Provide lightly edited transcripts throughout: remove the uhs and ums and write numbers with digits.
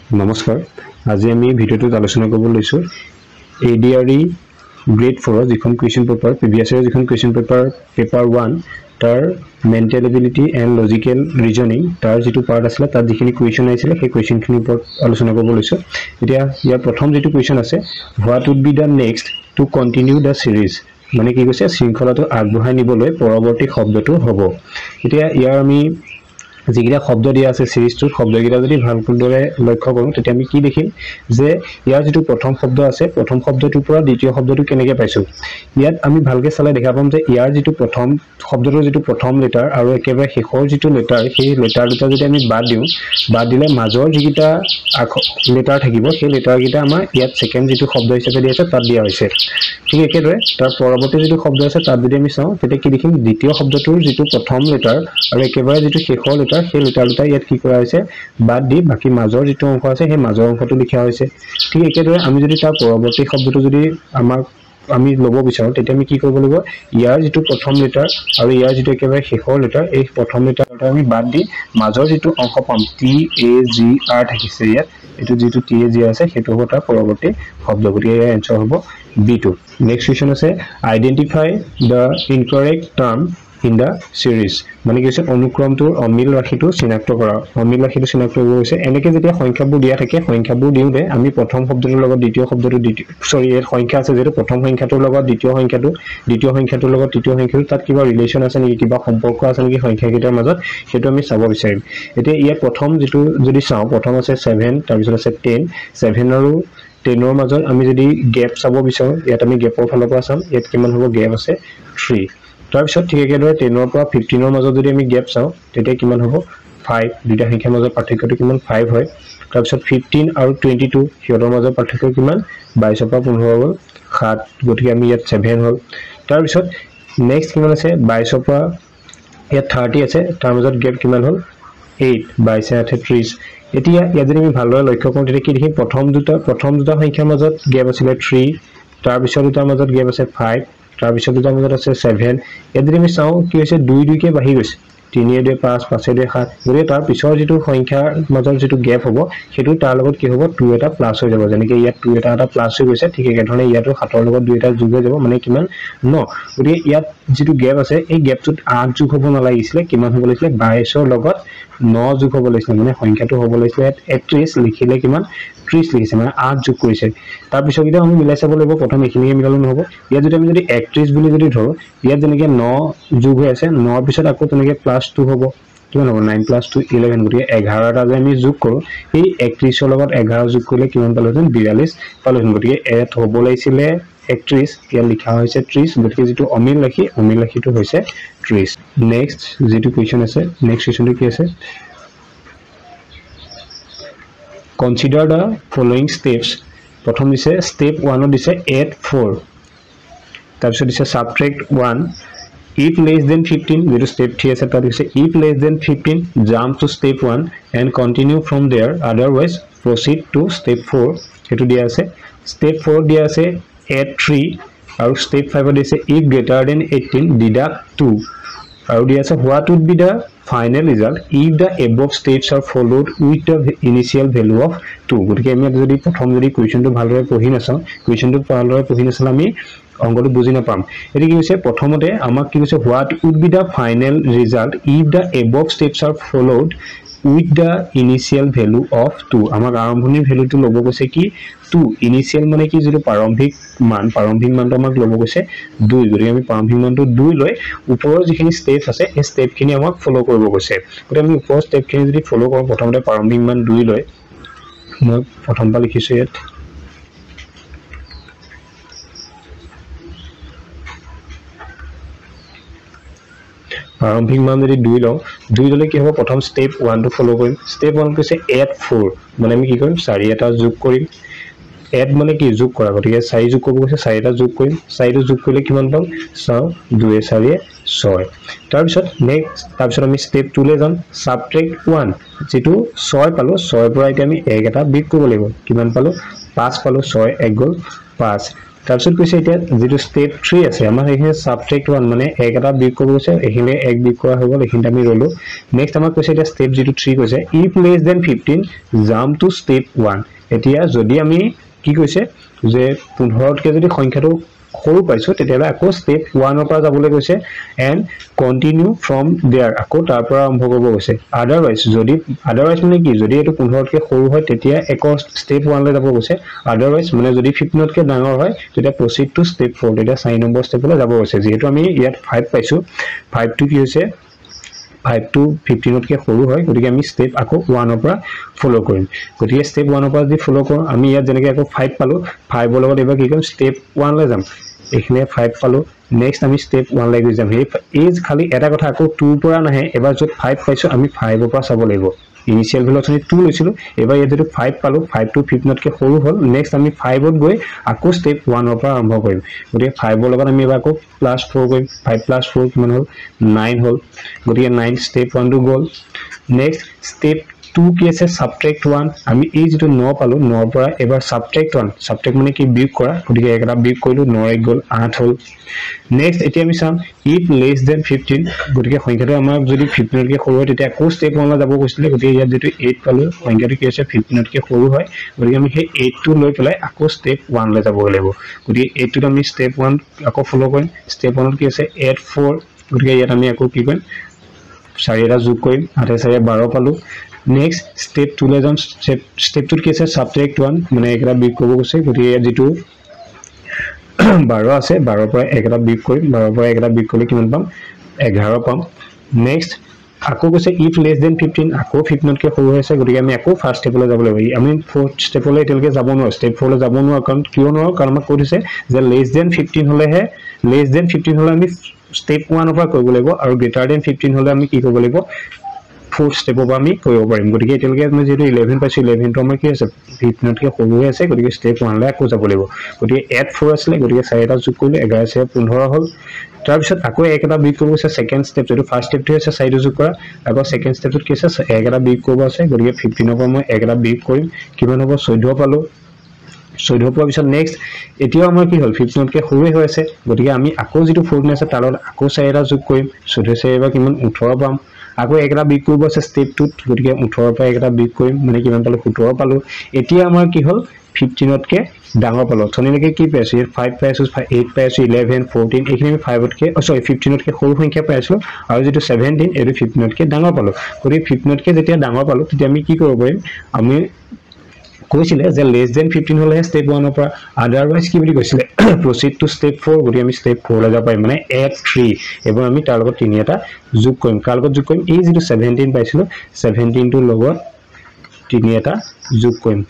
নমস্কাৰ আজি আমি ভিডিঅ'টোত আলোচনা কৰিব লৈছো ADRE গ্ৰেড 4 যিখন কোৱেশ্চন পেপাৰ প্ৰিভিয়াছ ইয়াৰ যিখন কোৱেশ্চন পেপাৰ 1 তাৰ mental ability and logical reasoning তাৰ যেটো পাৰ্ট আছিল তাৰ যিখিনি কোৱেশ্চন আহিছিল সেই কোৱেশ্চনখিনিৰ ওপৰত আলোচনা কৰিব লৈছো এতিয়া ইয়াৰ প্ৰথম যেটো কোৱেশ্চন আছে what would be the next to continue the series মানে কি কৈছে শৃংখলাটো আগবঢ়াই নিবলৈ পৰৱৰ্তী শব্দটো হ'ব এতিয়া ইয়াৰ আমি যিগিটা শব্দ দিয়া আছে সিৰিজটোৰ শব্দগিটা যদি ভালকৈ লক্ষ্য কৰোঁ তেতিয়া আমি কি দেখিম যে ইয়াৰ যেটো প্ৰথম শব্দ আছে প্ৰথম শব্দটোৰ পৰা দ্বিতীয় শব্দটো কেনেকৈ পাইছো ইয়াত আমি ভালকৈ চালে দেখা পাম যে ইয়াৰ যেটো প্ৰথম শব্দটোৰ যেটো প্ৰথম লেটাৰ আৰু একেবাৰে শেষৰ যেটো লেটাৰ সেই লেটাৰ দুটা যদি আমি বাদ দিলে মাজৰ যিগিটা লেটাৰ থাকিব সেই লেটাৰগিটা আমাৰ ইয়াত সেকেন্ড যেটো শব্দ হিচাপে দিয়া আছে তাত দিয়া হৈছে ঠিক একেদৰে তাৰ পৰৱৰ্তী যেটো শব্দ আছে তাত যদি আমি চাওঁ তেতিয়া কি দেখিম দ্বিতীয় শব্দটোৰ যেটো প্ৰথম লেটাৰ আৰু একেবাৰে যেটো শেষৰ লেটাৰ সেই লেটাৰ দুটা ইয়াত কি কৰা হৈছে বাদ দি বাকি মাজৰ যেটো অংশ আছে সেই মাজৰ অংশটো লিখা হৈছে ঠিক একেদৰে আমি যদি তাৰ পৰৱৰ্তী শব্দটো যদি আমি লব বিচাৰো তেতিয়া আমি কি কৰিব লাগিব ইয়াৰ যেটো প্ৰথম লেটাৰ আৰু ইয়াৰ যেটো একেবাৰে শেষৰ লেটাৰ এই প্ৰথম লেটাৰটো আমি বাদ দি মাজৰ যেটো অংশ পাম T A G R থাকিছে ইয়াত এটো যেটো T A G আছে হেতু হ'ব তাৰ পৰৱৰ্তী শব্দ গতিকে ইয়াৰ আনসাৰ হ'ব B2 নেক্সট কোৱেশ্চন আছে identify the incorrect term in the series মানে কি হৈছে অনুক্ৰমটোৰ অমিল ৰাশিটো চিনাক্ত কৰা অমিল ৰাশিটো চিনাক্ত কৰিব হৈছে এনেকৈ যেতিয়া সংখ্যাবোৰ দিয়া থাকে সংখ্যাবোৰ দিওঁতে আমি প্ৰথম শব্দটোৰ লগত দ্বিতীয় শব্দটো এৰ সংখ্যা আছে যেটো প্ৰথম সংখ্যাটোৰ লগত দ্বিতীয় সংখ্যাটোৰ লগত তৃতীয় সংখ্যাটো তাত কিবা ৰিলেচন আছে নেকি কিবা সম্পৰ্ক আছে নেকি সংখ্যাকেইটাৰ মাজত হেতু আমি চাব বিচাৰিম এতিয়া ইয়াৰ প্ৰথম যেটো যদি চাওঁ প্ৰথম আছে 7 তাৰ পিছত আছে 10 7 আৰু 10 ৰ মাজত আমি যদি গ্যাপ চাব বিচাৰো ইয়াত আমি গ্যাপৰ ফালৰ পৰা চাম ইয়াত কিমান হ'ব গ্যাপ আছে 3 তাৰ পিছত ঠিক একেদৰে 10 ৰ পৰা 15 ৰ মাজত যদি আমি গ্যাপ চাওঁ তেতিয়া কিমান হ'ব 5 দুটা সংখ্যাৰ মাজৰ পাৰ্থক্যটো কিমান 5 হয় তাৰ পিছত 15 আৰু 22 হিয়ৰৰ মাজৰ পাৰ্থক্য কিমান 22 ৰ পৰা 15 হ'ল 7 গতিকে আমি ইয়াত 7 হ'ল তাৰ পিছত নেক্সট কিমান আছে 22 ৰ পৰা ইয়াত 30 আছে তাৰ মাজত গ্যাপ কিমান হ'ল 8 22 8 30 এতিয়া ইয়াত যদি আমি ভালদৰে লক্ষ্য কৰোঁ তেতিয়া কি দেখিম প্ৰথম দুটা সংখ্যাৰ মাজত গ্যাপ আছিল 3 তাৰ পিছত দুটাৰ মাজত গ্যাপ আছে 5 তাৰ পিছত দুটাৰ মাজত আছে 7 এদিন আমি চাওঁ কি হৈছে 2 কে বাঢ়ি গৈছে 3 2 5 5 2 7 গতিকে তাৰ পিছৰ যেটো সংখ্যাৰ মাজত যেটো গ্যাপ হ'ব হেতু তাৰ লগত কি হ'ব 2 এটা প্লাস হৈ যাব যেনেকৈ ইয়াত 2 এটা প্লাস হৈ গৈছে ঠিক একেধৰণে ইয়াতো 7 ৰ লগত 2 এটা যোগ হৈ যাব মানে কিমান 9 গতিকে ইয়াত যেটো গ্যাপ আছে এই গ্যাপটোত 8 যোগ হ'ব নালাগিছিলে কিমান হ'ব লাগিছিলে 22 ৰ লগত 9 যোগ হ'ব লাগিছিলে মানে সংখ্যাটো হ'ব লাগিছিলে 31 লিখিলে কিমান 30 লিখিছে মানে 8 যোগ কৰিছে তাৰ পিছত কিটা আমি মিলাই চাব লাগিব প্ৰথম এখিনিকে মিলালে নহব ইয়াত যদি আমি যদি 31 বুলি যদি ধৰো ইয়াত যেনেকৈ 9 যোগ হৈ আছে 9 ৰ পিছত আকৌ তেনেকৈ +2 হ'ব কিমান হ'ব 9 + 2 11 গতিকে 11 টা যে আমি যোগ কৰো এই 31 ৰ লগত 11 যোগ কৰিলে কিমান পালোহেঁতেন 42 পালোহেঁতেন গতিকে এত হ'ব লাগিছিলে 31 ইয়াত লিখা হৈছে 30 গতিকে যেটো অমিল ৰাশিটো হৈছে 30 নেক্সট যেটো কোৱেশ্চন আছে নেক্সট কোৱেশ্চনটো কি আছে Consider the following steps. প্ৰথম দিছে step 1 দিছে add 4 তাৰপিছত দিছে subtract 1 if less than 15 যেটো step 3 আছে তাত দিছে if less than 15 jump to step 1 and continue from there otherwise proceed to step 4 হেতু দিয়া আছে step 4 দিয়া আছে add 3 আৰু step 5 দিছে if greater than 18 deduct 2 আৰু দিয়া আছে what would be the final result if the above steps are followed with the initial value of 2 গতিকে আমি যদি প্ৰথম যদি কোৱেশ্চনটো ভালদৰে পঢ়ি নাচাওঁ আমি অংকটো বুজি নাপাম এটি কি হৈছে প্ৰথমতে আমাক কি হৈছে what would be the final result if the above steps are followed with the initial value of 2 আমাক আৰম্ভণিৰ ভ্যালুটো লব কৈছে কি 2 ইনিশিয়াল মানে কি যেটো প্ৰাৰম্ভিক মানটো আমাক লব কৈছে 2 গতিকে আমি প্ৰাৰম্ভিক মানটো 2 লৈ ওপৰৰ যিখিনি স্টেপ আছে এই স্টেপখিনি আমাক ফলো কৰিব কৈছে গতিকে আমি ওপৰৰ স্টেপখিনি যদি ফলো কৰোঁ প্ৰথমতে প্ৰাৰম্ভিক মান 2 লৈ মই প্ৰথমবাৰ লিখিছো ইয়াত প্ৰাৰম্ভিক মান যদি 2 লওঁ 2 ললে কি হ'ব প্ৰথম স্টেপ 1 টো ফলো কৰিম স্টেপ 1 কৈছে add 4 মানে আমি কি কৰিম 4 এটা যোগ কৰিম add মানে কি যোগ কৰা গতিকে 4 যোগ কৰিব কৈছে 4 এটা যোগ কৰিম 4 টো যোগ কৰিলে কিমান পাম চাও 2 4 6 তাৰপিছত আমি স্টেপ 2 লৈ যাম subtract 1 যেটো 6 পালো 6 পৰা এতিয়া আমি 1 এটা বিয়োগ কৰিব লাগিব কিমান পালো 5 পালো 6 1 গল 5 তাৰপিছত কৈছে এতিয়া যেটো স্টেপ 3 আছে আমাৰ এখানে সাবজেক্ট 1 মানে এক এটা বিয়োগ কৰিব কৈছে এখানে এক বিয়োগ কৰা হৈ গল এখানে আমি ৰলো নেক্সট আমাক কৈছে এতিয়া স্টেপ যেটো 3 কৈছে if less than 15 jump to step 1 এতিয়া যদি আমি কি কৈছে যে 15 তকে যদি সংখ্যাটো সৰু পাইছো তেতিয়ালে আকৌ স্টেপ 1 পৰা যাবলৈ কৈছে and continue from there আকৌ তাৰ পৰা আৰম্ভ কৰিব কৈছে otherwise মানে কি যদি এটো 15 তকে সৰু হয় তেতিয়া আকৌ স্টেপ 1 লৈ যাব কৈছে otherwise মানে যদি 15 তকে ডাঙৰ হয় তেতিয়া proceed to step 4 তেতিয়া 4 নম্বৰ স্টেপলৈ যাব কৈছে যেহেতু আমি ইয়াত 5 পাইছো 5 টো কি হৈছে 5 to 15 তকে সৰু হয় গতিকে আমি স্টেপ আকৌ 1 পৰা ফলো কৰিম গতিকে স্টেপ 1 পৰা যদি ফলো কৰো আমি ইয়াত যেনেকৈ আকৌ 5 পালো 5 ৰ লগত এবাৰ কি কৰিম স্টেপ 1 লৈ যাম এখানে 5 পালো নেক্সট আমি স্টেপ 1 লৈ যাম এই খালি এটা কথা আকৌ 2 পৰা নাহে এবাৰ যত 5 পাইছো আমি 5 পৰা চাব লাগিব ইনিশিয়াল ভেলোচিটি 2 লৈছিলো এবাৰ ইয়াত যেটো 5 পালো 5 to 15 তকে সৰু হল নেক্সট আমি 5 ত গৈ আকৌ স্টেপ 1 পৰা আৰম্ভ কৰিম গতিকে 5 ৰ লগত আমি এবাৰ আকৌ প্লাস 4 কৰিম 5 plus 4 কিমান হল 9 হল গতিকে 9 স্টেপ 1 টো গল নেক্সট স্টেপ 2 কি আছে সাবট্ৰেক্ট 1 আমি এই যেটো 9 পালো 9 পৰা এবাৰ সাবট্ৰেক্ট 1 সাবট্ৰেক্ট মানে কি বিয়োগ কৰা গতিকে এটা বিয়োগ কৰিলো 9 এক গল 8 হল নেক্সট এতিয়া আমি চাম if less than 15 গতিকে সংখ্যাটো আমাৰ যদি 15 তকে সৰু হয় তেতিয়া আকৌ স্টেপ 1 লৈ যাব কৈছিলে গতিকে ইয়াত যেটো 8 পালো সংখ্যাটো কি আছে 15 তকে সৰু হয় গতিকে আমি সেই 8 টো লৈ পেলাই আকৌ স্টেপ 1 লৈ যাব লাগিব গতিকে 8 টো আমি স্টেপ 1 আকৌ ফলো কৰিম স্টেপ 1 কি আছে add 4 গতিকে ইয়াত আমি আকৌ কি কৰিম 4 এটা যোগ কৰিম 8 4 12 পালো নেক্সট স্টেপ 2 লৈ যাম স্টেপ 2 কি আছে সাবট্ৰেক্ট 1 মানে একটা বিয়োগ কৰিব কৈছে গতিকে যেটো 12 আছে 12 পৰা এক এটা বিয়োগ কৰিম 12 পৰা এক এটা বিয়োগ কৰিলে কিমান পাম 11 পাম নেক্সট আকৌ কৈছে if less than 15 আকৌ 15 তকে সৰু হৈছে গতিকে আমি আকৌ ফাৰ্স্ট স্টেপলৈ যাব লাগিব আমি ফোৰ্থ স্টেপলৈ এতিয়ালৈকে যাব নোৱাৰো স্টেপ 4 লৈ যাব নোৱাৰো কাৰণ কিয় নোৱাৰো কাৰণ আমাক কৈ দিছে যে less than 15 হলে আমি স্টেপ 1 পৰা কৰিব লাগিব আৰু greater than 15 হলে আমি কি কৰিব লাগিব fourth step of আমি কৰিব পাৰিম গতিকে এতিয়ালৈকে আমি যেটো 11 পাইছো 11 টো আমাৰ কি আছে 15 তকে সৰু হৈ আছে গতিকে স্টেপ 1 লৈ আকৌ যাব লাগিব গতিকে add 4 আছিল গতিকে 4 এটা যোগ কৰিলে 11 4 15 হল তাৰ পিছত আকৌ এক এটা বিয়োগ কৰিব আছে সেকেন্ড স্টেপ যেটো ফাৰ্স্ট স্টেপটো আছে 4 যোগ কৰা আকৌ সেকেন্ড স্টেপত কি আছে এক এটা বিয়োগ কৰিব আছে গতিকে 15 পৰা মই এক এটা বিয়োগ কৰিম কিমান হ'ব 14 পালো 14 পোৱাৰ পিছত নেক্সট এতিয়াও আমাৰ কি হল 15 তকে সৰু হৈ আছে গতিকে আমি আকৌ যেটো 14 আছে তাৰ লগত আকৌ 4 এটা যোগ কৰিম 14 4 এবাৰ কিমান 18 পাম আকৌ একটা বিয়োগ কৰিব আছে স্টেপ 2 গতিকে 18 পৰা একটা বিয়োগ কৰিম মানে কিমান পালো 17 পালো এতিয়া আমাৰ কি হল 15 তকে ডাঙৰ পালো থনিলৈকে কি পাইছো 5 পাইছো 8 পাইছো 11 14 এখিনি 5 তকে সৰি 15 তকে সৰু সংখ্যা পাইছো আৰু যেটো 17 এটো 15 তকে ডাঙৰ পালো গতিকে 15 তকে যেতিয়া ডাঙৰ পালো তেতিয়া আমি কি কৰিব পাৰিম আমি কৈছিলে যে less than 15 হলে স্টেপ 1 পৰা otherwise কি বুলি কৈছিলে proceed to step 4 গতি আমি স্টেপ 4 লৈ যাব পাৰিম মানে add 3 এবং আমি তাৰ লগত 3 এটা যোগ কৰিম কাল লগত যোগ কৰিম এই যেটো 17 পাইছিলো 17 টো লগত 3 এটা যোগ কৰিম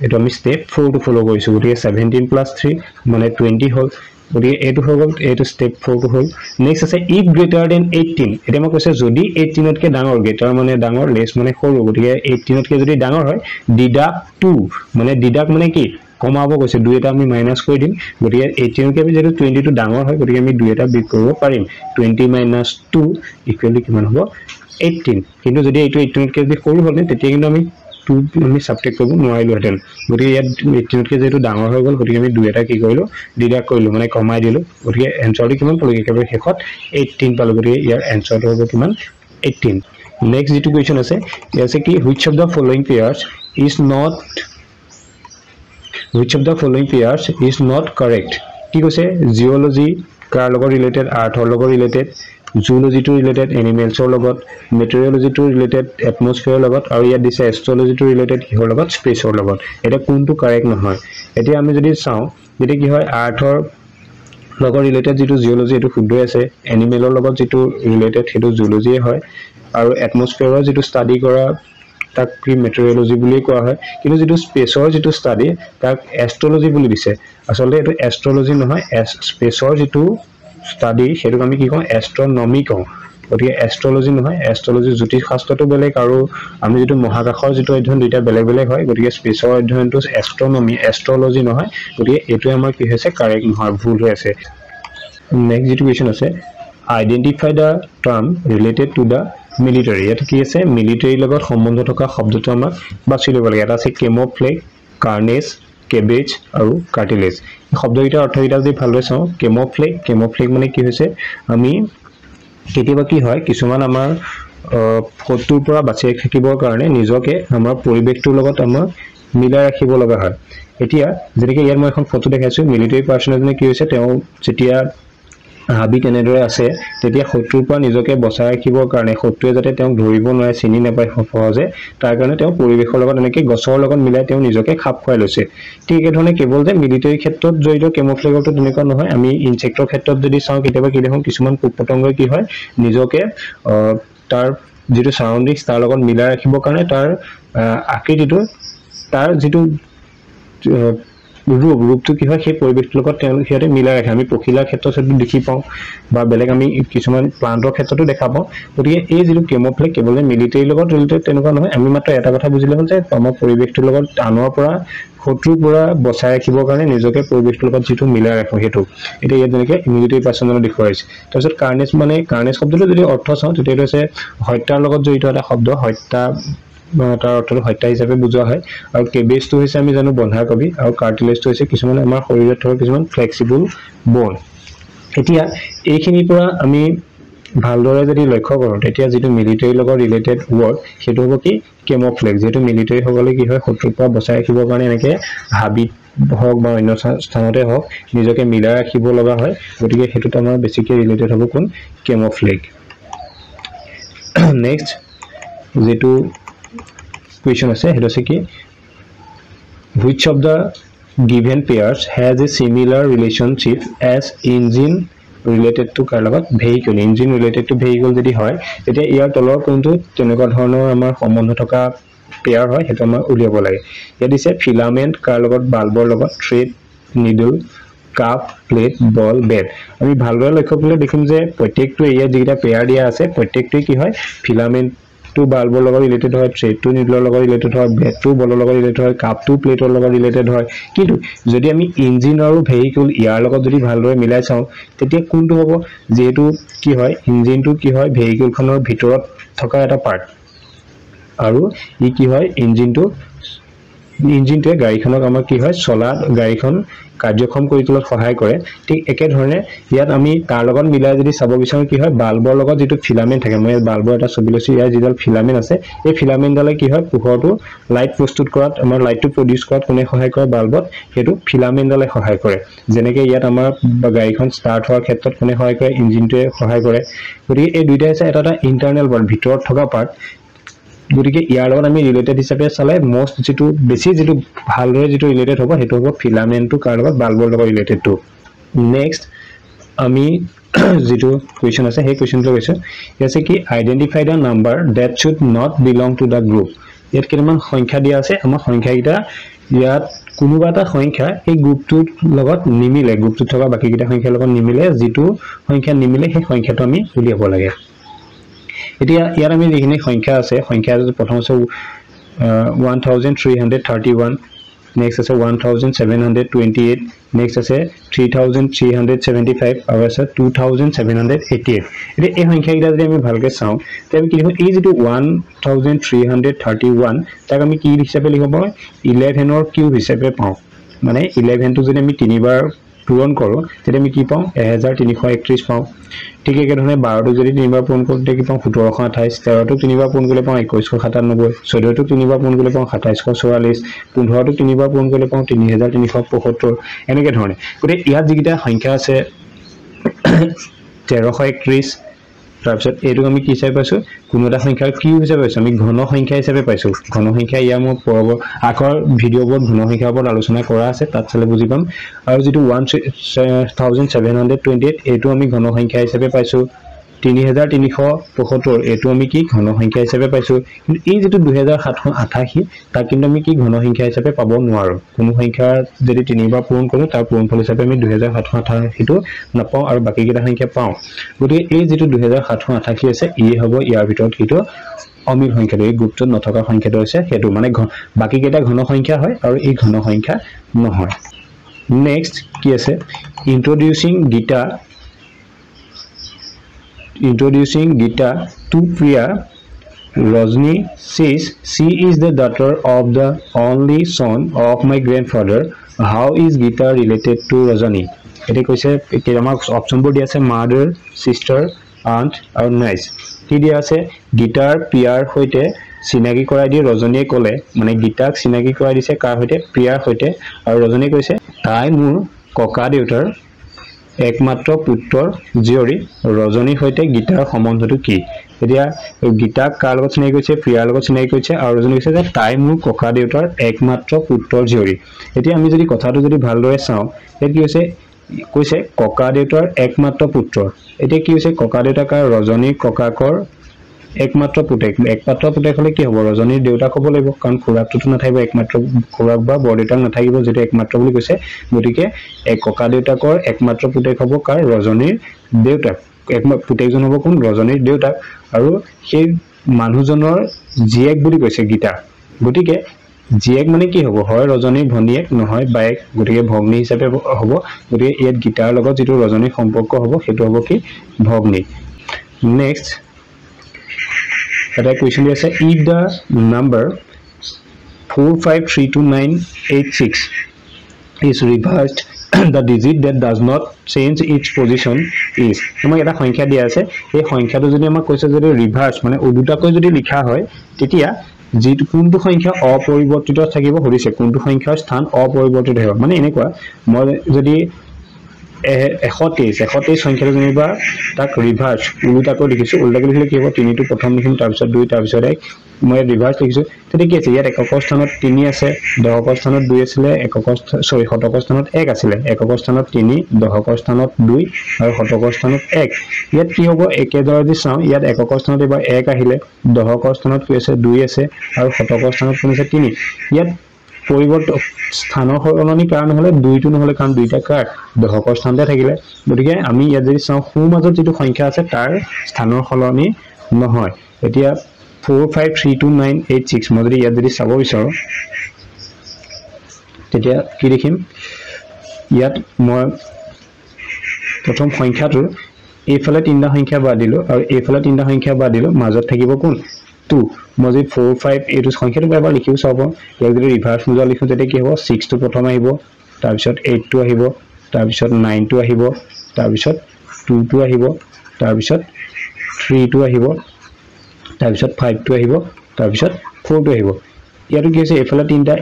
এটো আমি স্টেপ 4 টো ফলো কৰিছো গতি 17 plus 3 মানে 20 হল গতি এটো হৈ গল এটো স্টেপ 4 টো হল নেক্সট আছে if greater than 18 এটা মই কৈছে যদি 18 তকে ডাঙৰ greater মানে ডাঙৰ less মানে সৰু গতি 18 তকে যদি ডাঙৰ হয় deduct 2 মানে deduct মানে কি কমাব কৈছে দুই এটা আমি মাইনাস কৰি দিম গতি 18 কে যেটো 20 টো ডাঙৰ হয় গতি আমি দুই এটা বিয়োগ কৰিব পাৰিম 20 - 2 ইকুৱেল কিমান হ'ব 18 কিন্তু যদি এইটো 18 তকে সৰু হলে তেতিয়া কিন্তু আমি 2 আমি সাবট্ৰেক্ট কৰিব নোৱাৰিলো হেতেন গতি ইয়াত 18 তকে যেটো ডাঙৰ হৈ গল গতি আমি দুই এটা কি কৰিলো ডিডাক্ট কৰিলো মানে কমাই দিলো গতি এনসাৰটো কিমান পালো একেবাৰে শেষত 18 পালো গতি ইয়াৰ এনসাৰটো হ'ব কিমান 18 নেক্সট যেটো কোৱেশ্চন আছে ইয়াছে কি which of the following pairs is not correct কি কৈছে জিওলজি কাৰ লগত ৰিলেটেড আৰ্থৰ লগত related zoology to related animals or logot meteorology to related atmosphere logot আৰু ইয়াত দিছে astrology to related কিহৰ লগত space or logot এটা কোনটো কাৰেক্ট নহয় এতিয়া আমি যদি চাও যেটা কি হয় আৰ্থৰ লগত ৰিলেটেড যেটো জিওলজি এটো শুদ্ধ আছে এনিমেলৰ লগত যেটো ৰিলেটেড হেতু জুলজি হয় আৰু এটমস্ফিয়াৰৰ যেটো ষ্টাডি কৰা তাক কি মেটেৰিয়লজি বুলি কোৱা হয় কিন্তু যেটো স্পেচৰ যেটো ষ্টাডি তাক এষ্ট্ৰলজি বুলি দিছে আসলে এটো এষ্ট্ৰলজি নহয় স্পেচৰ যেটো ষ্টাডি হেতু আমি কি কওঁ এষ্ট্ৰোনমি কওঁ গতিকে এষ্ট্ৰলজি নহয় এষ্ট্ৰলজি জ্যোতিষ শাস্ত্ৰটো বেলেগ আৰু আমি যেটো মহাকাশৰ যেটো অধ্যয়ন দুটা বেলেগ বেলেগ হয় গতিকে স্পেচৰ অধ্যয়নটো এষ্ট্ৰোনমি এষ্ট্ৰলজি নহয় গতিকে এটো আমাৰ কি হৈছে কাৰেক্ট নহয় ভুল হৈ আছে নেক্সট যেটো কোৱেশ্চন আছে identify the term related to the military এটা কি আছে মিলিটারি লগত সম্বন্ধ থকা শব্দটো আমাক বাছি লব লাগে এটা আছে কেমোফ্লেগ কাৰ্নেজ কেবেজ আৰু কাৰ্টিলেজ শব্দকেইটাৰ অৰ্থকেইটা যদি ভালদৰে চাওঁ কেমোফ্লেগ মানে কি হৈছে আমি কেতিয়াবা কি হয় কিছুমান আমাৰ শত্ৰুৰ পৰা বাচি থাকিবৰ কাৰণে নিজকে আমাৰ পৰিৱেশটোৰ লগত আমাৰ মিলাই ৰাখিব লগা হয় এতিয়া যেনেকৈ ইয়াত মই এখন ফটো দেখাইছো মিলিটাৰী পাৰ্সন এজনে কি হৈছে তেওঁ যেতিয়া হাবি তেনেদৰে আছে তেতিয়া শত্ৰুৰ পৰা নিজকে বচাই ৰাখিবৰ কাৰণে শত্ৰুৱে যাতে তেওঁক ধৰিব নোৱাৰে চিনি নাপায় সহজে তাৰ কাৰণে তেওঁ পৰিৱেশৰ লগত এনেকৈ গছৰ লগত মিলাই তেওঁ নিজকে খাপ খুৱাই লৈছে ঠিক এই ধৰণে কেৱল যে মিলিটাৰী ক্ষেত্ৰত জড়িত কেমোফ্লেগটো তেনেকুৱা নহয় আমি ইনসেক্টৰ ক্ষেত্ৰত যদি চাওঁ কেতিয়াবা কি দেখোন কিছুমান পোক-পতংগই কি হয় নিজকে তাৰ যেটো সাৰাউণ্ডিংছ তাৰ লগত মিলাই ৰাখিবৰ কাৰণে তাৰ আকৃতিটো তাৰ যেটো ৰূপটো কি হয় সেই পৰিৱেশটোৰ লগত তেওঁলোকে মিলাই ৰাখে আমি পখিলাৰ ক্ষেত্ৰত সেইটো দেখি পাওঁ বা বেলেগ আমি কিছুমান প্লান্টৰ ক্ষেত্ৰতো দেখা পাওঁ গতিকে এই যেটো কেমোফ্লেগ কেৱল মিলিটাৰীৰ লগত ৰিলেটেড তেনেকুৱা নহয় আমি মাত্ৰ এটা কথা বুজিলে হ'ল যে আমাৰ পৰিৱেশটোৰ লগত আনৰ পৰা শত্ৰুৰ পৰা বচাই ৰাখিবৰ কাৰণে নিজকে পৰিৱেশটোৰ লগত যেটো মিলাই ৰাখো হেতু এটা ইয়াত যেনেকৈ মিলিটাৰী পাৰ্সনৰ দেখুৱাইছে তাৰপিছত কাৰ্নেজ শব্দটো যদি অৰ্থ চাওঁ তেতিয়া এইটো হৈছে হত্যাৰ লগত জড়িত এটা শব্দ হত্যা তাৰ অৰ্থটো হত্যা হিচাপে বুজোৱা হয় আৰু কেবেজটো হৈছে আমি জানো বন্ধাকবি আৰু কাৰ্টিলেজটো হৈছে কিছুমান আমাৰ শৰীৰত থকা কিছুমান ফ্লেক্সিবল বোন এতিয়া এইখিনিৰ পৰা আমি ভালদৰে যদি লক্ষ্য কৰোঁ তেতিয়া যেটো মিলিটাৰীৰ লগত ৰিলেটেড ৱৰ্ড সেটো হ'ব কি কেমোফ্লেগ যেটো মিলিটাৰী সকলে কি হয় শত্ৰুৰ পৰা বচাই ৰাখিবৰ কাৰণে এনেকৈ হাবিত হওক বা অন্য স্থানতে হওক নিজকে মিলাই ৰাখিব লগা হয় গতিকে হেতুত আমাৰ বেছিকৈ ৰিলেটেড হ'ব কোন কেমোফ্লেগ নেক্সট যেটো question আছে হেটো আছে কি which of the given pairs has a similar relationship as engine related to কাৰ লগত vehicle engine related to vehicle যদি হয় তেতিয়া ইয়াৰ তলৰ কোনটো তেনেকুৱা ধৰণৰ আমাৰ সম্বন্ধ থকা পেয়াৰ হয় হেটো আমাৰ উলিয়াব লাগে ইয়াত দিছে ফিলামেন্ট কাৰ লগত বাল্বৰ লগত থ্ৰেড নিডল কাপ প্লেট বল বেড আমি ভালদৰে লক্ষ্য কৰিলে দেখিম যে প্ৰত্যেকটো ইয়াত যেটা পেয়াৰ দিয়া আছে প্ৰত্যেকটোই কি হয় ফিলামেন্ট টু বাল্বৰ লগত ৰিলেটেড হয় থ্ৰেড টু নিডলৰ লগত ৰিলেটেড হয় বেড টু বলৰ লগত ৰিলেটেড হয় কাপ টু প্লেটৰ লগত ৰিলেটেড হয় কিন্তু যদি আমি ইঞ্জিন আৰু ভেহিকল ইয়াৰ লগত যদি ভালদৰে মিলাই চাওঁ তেতিয়া কোনটো হ'ব যেহেতু কি হয় ইঞ্জিনটো কি হয় ভেহিকলখনৰ ভিতৰত থকা এটা পাৰ্ট আৰু ই কি হয় ইঞ্জিনটোৱে গাড়ীখনক আমাৰ কি হয় চলা গাড়ীখন কাৰ্যক্ষম কৰি তোলাত সহায় কৰে ঠিক একে ধৰণে ইয়াত আমি তাৰ লগত মিলাই যদি চাব বিচাৰো কি হয় বাল্বৰ লগত যেটো ফিলামেন্ট থাকে মই বাল্বৰ এটা ছবি লৈছো ইয়াৰ যিডাল ফিলামেন্ট আছে এই ফিলামেন্টডালে কি হয় পোহৰটো লাইট প্ৰস্তুত কৰাত আমাৰ লাইটটো প্ৰডিউস কৰাত কোনে সহায় কৰে বাল্বত হেতু ফিলামেন্টডালে সহায় কৰে যেনেকৈ ইয়াত আমাৰ গাড়ীখন ষ্টাৰ্ট হোৱাৰ ক্ষেত্ৰত কোনে সহায় কৰে ইঞ্জিনটোৱে সহায় কৰে গতিকে এই দুইটা আছে এটা ইন্টাৰনেল পাৰ্ট ভিতৰত থকা পাৰ্ট গতিকে ইয়াৰ লগত আমি ৰিলেটেড হিচাপে চালে মোস্ট যেটো বেছি যেটো ভালদৰে যেটো ৰিলেটেড হ'ব হেতু হ'ব ফিলামেন্টটো কাৰ লগত বাল্বৰ লগত ৰিলেটেড টু নেক্সট আমি যেটো কোৱেশ্চন আছে সেই কোৱেশ্চনটো কৈছে আছে কি identify the number that should not belong to the group ইয়াত কিমান সংখ্যা দিয়া আছে আমাৰ সংখ্যাকেইটা ইয়াত কোনোবা এটা সংখ্যা এই গ্ৰুপটোৰ লগত নিমিলে গ্ৰুপটোত থকা বাকিকেইটা সংখ্যাৰ লগত নিমিলে যেটো সংখ্যা নিমিলে সেই সংখ্যাটো আমি উলিয়াব লাগে এতিয়া ইয়াৰ আমি যিখিনি সংখ্যা আছে সংখ্যা প্ৰথম আছে 1331 next আছে 1728 next আছে 3375 আৰু আছে 2788 এতিয়া এই সংখ্যাকেইটা যদি আমি ভালকৈ চাওঁ তেতিয়াহ'লে কি লিখো এই যেটো 1331 তাক আমি কি হিচাপে লিখিব পাওঁ 11 ৰ কিউব হিচাপে পাওঁ মানে 11 টো যদি আমি তিনিবাৰ পূৰণ কৰো তেতিয়া আমি কি পাওঁ 1331 পাওঁ ঠিক একে ধৰণে 12 টো যদি তিনিবাৰ পূৰণ কৰো তেতিয়া কি পাওঁ 1728 13 টো তিনিবাৰ পূৰণ কৰিলে পাওঁ 2197 14 টো তিনিবাৰ পূৰণ কৰিলে পাওঁ 2744 15 টো তিনিবাৰ পূৰণ কৰিলে পাওঁ 3375 এনেকে ধৰণে গতিকে ইয়াত যিকিটা সংখ্যা আছে 1331 তাৰপিছত এইটো আমি কি হিচাপে পাইছো কোনো এটা সংখ্যাৰ কিউব হিচাপে পাইছো আমি ঘন সংখ্যা হিচাপে পাইছো ঘন সংখ্যা ইয়া মোৰ আগৰ ভিডিঅ'বোৰত ঘন সংখ্যাৰ ওপৰত আলোচনা কৰা আছে তাত চালে বুজি পাম আৰু যেটো 1728 এইটো আমি ঘন সংখ্যা হিচাপে পাইছো 3375 এইটো আমি কি ঘন সংখ্যা হিচাপে পাইছো কিন্তু এই যেটো 2788 তাক কিন্তু আমি কি ঘন সংখ্যা হিচাপে পাব নোৱাৰো কোনো সংখ্যা যদি তিনিবাৰ পূৰণ কৰো তাৰ পূৰণফল হিচাপে আমি 2788 টো নাপাওঁ আৰু বাকিকেইটা সংখ্যা পাওঁ গতিকে এই যেটো 2788 আছে ই হ'ব ইয়াৰ ভিতৰত কিটো অমিল সংখ্যাটো এই গ্ৰুপটোত নথকা সংখ্যাটো আছে হেতু মানে বাকিকেইটা ঘন সংখ্যা হয় আৰু এই ঘন সংখ্যা নহয় নেক্সট কি আছে introducing Gita to Priya Rajni says she is the daughter of the only son of my grandfather. How is Gita related to Rajani? It is option board mother, sister, aunt, or niece. He is Gitar Piar hoite চিনাকি কৰাই দি ৰজনীয়ে ক'লে মানে গীতাক চিনাকি কৰাই দিছে কাৰ হৈতে প্ৰিয়াৰ হৈতে আৰু ৰজনীয়ে কৈছে তাই মোৰ ককা দেউতাৰ একমাত্ৰ পুত্ৰৰ জীয়ৰী ৰজনীৰ হৈতে গীতাৰ সম্বন্ধটো কি এতিয়া গীতাক কাৰ লগত চিনাকি কৰিছে প্ৰিয়াৰ লগত চিনাকি কৰিছে আৰু ৰজনী কৈছে যে তাই মোৰ ককা দেউতাৰ একমাত্ৰ পুত্ৰৰ জীয়ৰী এতিয়া আমি যদি কথাটো যদি ভালদৰে চাওঁ তেতিয়া কি হৈছে কৈছে ককা দেউতাৰ একমাত্ৰ পুত্ৰ এতিয়া কি হৈছে ককা দেউতাক ৰজনীৰ ককাকৰ একমাত্ৰ পুতেক হলে কি হ'ব ৰজনীৰ দেউতাক হ'ব লাগিব কাৰণ খুৰাকটো নাথাকিব একমাত্ৰ খুৰাক বা বৰদেউতাক নাথাকিব যেটা একমাত্ৰ বুলি কৈছে গতিকে এক ককা দেউতাকৰ একমাত্ৰ পুতেক হ'ব কাৰ ৰজনীৰ দেউতাক একমাত্ৰ পুতেকজন হ'ব কোন ৰজনীৰ দেউতাক আৰু সেই মানুহজনৰ জীয়েক বুলি কৈছে গীতা গতিকে জীয়েক মানে কি হ'ব হয় ৰজনীৰ ভনীয়েক নহয় বাইক গতিকে ভগ্নী হিচাপে হ'ব গতিকে ইয়াত গীতাৰ লগত যেটো ৰজনীৰ সম্পৰ্ক হ'ব হেতু হ'ব কি ভগ্নী next That question is if the number 453296 is reversed the digit that does not change its position is আমাক এটা সংখ্যা দিয়া আছে এই সংখ্যাটো যদি আমাক কৈছে যদি ৰিভাৰ্স মানে উল্টাকৈ যদি লিখা হয় তেতিয়া যেটো কোনটো সংখ্যা অপৰিৱৰ্তিত থাকিব হৰিছে কোনটো সংখ্যাৰ স্থান অপৰিৱৰ্তিত হ'ব মানে এনেকুৱা মই যদি 123 সংখ্যাটো যেনিবা তাক ৰিভাৰ্স উল্টাকৈ লিখিছো উল্টাকৈ লিখিলে কি হ'ব 3 টো প্ৰথম লিখিম তাৰ পিছত 2 তাৰ পিছত 1 মই ৰিভাৰ্স লিখিছো তেতিয়া কি আছে ইয়াত একক স্থানত 3 আছে দশক স্থানত 2 আছিল শতক স্থানত 1 আছিল একক স্থানত 3 দশক স্থানত 2 আৰু শতক স্থানত 1 ইয়াত কি হ'ব একেদৰে যদি চাওঁ ইয়াত একক স্থানত এবাৰ 1 আহিলে দশক স্থানত কি আছে 2 আছে আৰু শতক স্থানত কোন আছে 3 ইয়াত পৰিৱৰ্তন স্থানৰ সলনি কাৰণ হলে 2 টো নহলে কাৰণ দুইটা কাৰ দশকৰ স্থানতে থাকিলে গতিকে আমি ইয়াত যদি চাওঁ সু মাজত যেটো সংখ্যা আছে তাৰ স্থানৰ সলনি নহয় এতিয়া 453296 মই যদি ইয়াত যদি চাব বিচাৰো তেতিয়া কি দেখিম ইয়াত মই প্ৰথম সংখ্যাটো এইফালে তিনটা সংখ্যা বাদ দিলো আৰু এইফালে তিনটা সংখ্যা বাদ দিলো মাজত থাকিব কোন 2 মজি 45 এটো সংখ্যাটো এবাৰ লিখিও চাব ইয়াক যদি ৰিভাৰ্স মুজা লিখো তেতিয়া কি হ'ব 6 টো প্ৰথম আহিব তাৰ পিছত 8 টো আহিব তাৰ পিছত 9 টো আহিব তাৰ পিছত 2 টো আহিব তাৰ পিছত 3 টো আহিব তাৰ পিছত 5 টো আহিব তাৰ পিছত 4 টো আহিব ইয়াটো কি আছে এফালে তিনটা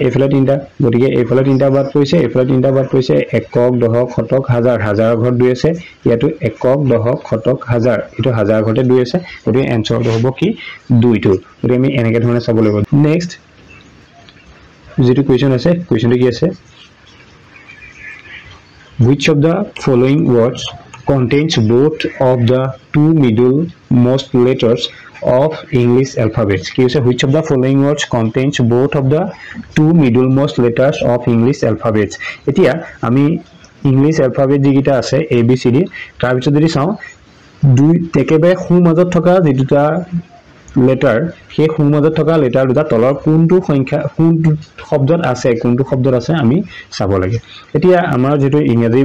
গতিকে এফালে তিনটা বাদ পৰিছে এফালে তিনটা বাদ পৰিছে একক দশক শতক হাজাৰ হাজাৰ ঘৰ 2 আছে ইয়াটো একক দশক শতক হাজাৰ এটো হাজাৰ ঘৰতে 2 আছে গতিকে এনসাৰটো হ'ব কি 2 টো গতিকে আমি এনেকে ধৰণে চাব লাগিব নেক্সট যেটো কোৱেশ্চন আছে কোৱেশ্চনটো কি আছে which of the following words contains both of the two middle most letters of English alphabet কি আছে which of the following words contains both of the two middle most letters of English alphabet এতিয়া আমি English alphabet যিটা আছে a b c d তাৰ পিছত যদি চাওঁ দুই একেবাৰে সু মাজত থকা যেটা লেটাৰ সেই সু মাজত থকা লেটাৰ দুটা তলৰ কোনটো সংখ্যা কোনটো শব্দত আছে আমি চাব লাগে এতিয়া আমাৰ যেটো ইংৰাজী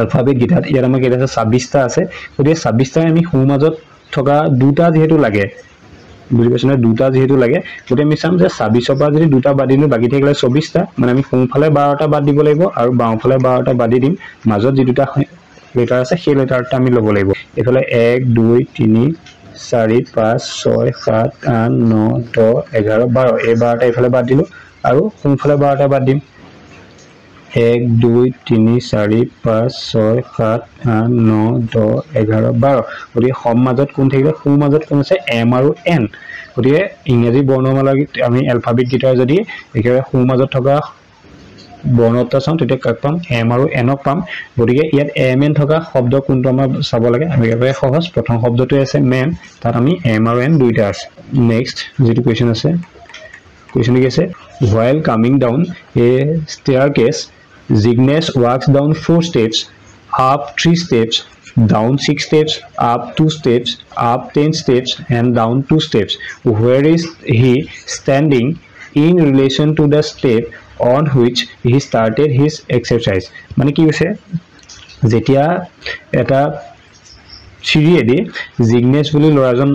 alphabet গিটাত ইয়াৰ আমাৰ কেইটা আছে 26টা আছে গতিকে 26টা আমি সু মাজত থকা দুটা যেহেতু লাগে বুজি পাইছ না দুটা যেহেতু লাগে গতিকে আমি চাম যে 26 পৰা যদি দুটা বাদ দিলো বাকি থাকিলে 24টা মানে আমি সোঁফালে 12টা বাদ দিব লাগিব আৰু বাওঁফালে 12টা বাদ দিম মাজত যি দুটা লেটাৰ আছে সেই লেটাৰটা আমি ল'ব লাগিব এফালে 1 2 3 4 5 6 7 8 9 10 11 12 এই 12টা এফালে বাদ দিলো আৰু সোঁফালে 12টা বাদ দিম 1 2 3 4 5 6 7 8 9 10 11 12 গতিকে সম মাজত কোন থাকিলে সু মাজত কোন আছে এম আৰু এন গতিকে ইংৰাজী বৰ্ণমালা আমি এলফাবেট গিটাৰ যদি একেবাৰে সু মাজত থকা বৰ্ণটা চাওঁ তেতিয়া কাক পাম এম আৰু এনক পাম গতিকে ইয়াত এম এন থকা শব্দ কোনটো আমাৰ চাব লাগে আমি একেবাৰে সহজ প্ৰথম শব্দটো আছে মেন তাত আমি এম আৰু এন দুইটা আছে নেক্সট যেটো কোৱেশ্চন আছে কোৱেশ্চন কি আছে while coming down a staircase Zignes walks down 4 steps up 3 steps down 6 steps up 2 steps up 10 steps and down 2 steps where is he standing in relation to the step on which he started his exercise মানে কি হৈছে যেতিয়া এটা চিৰিয়েদি জিগনেছ বুলি লৰাজন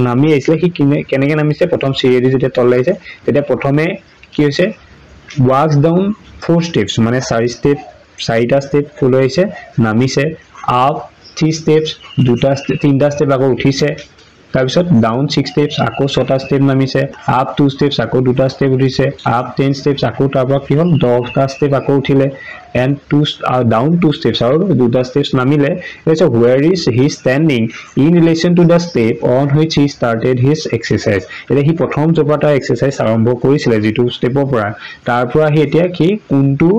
নামি আইছিলে কি কেনেকে নামিছে প্ৰথম চিৰিয়েদি যেতিয়া তললৈ আহিছে তেতিয়া প্ৰথমে কি হৈছে walks down 4 steps মানে 4টা ষ্টেপ ফলো হৈছে নামিছে up 3 steps তিনটা ষ্টেপ আকৌ উঠিছে তাৰ পিছত down 6 steps আকৌ 6টা ষ্টেপ নামিছে up 2 steps আকৌ 2টা ষ্টেপ উঠিছে up 10 steps আকৌ তাৰপৰা কি হ'ল 10টা ষ্টেপ আকৌ উঠিলে and down 2 steps আৰু 2টা steps নামিলে so where is he standing in relation to the step on which he started his exercise এটা হি প্ৰথম জপাটা এক্সাৰসাইজ আৰম্ভ কৰিছিল যেটো ষ্টেপৰ পৰা তাৰ পৰা হি এতিয়া কি কোনটো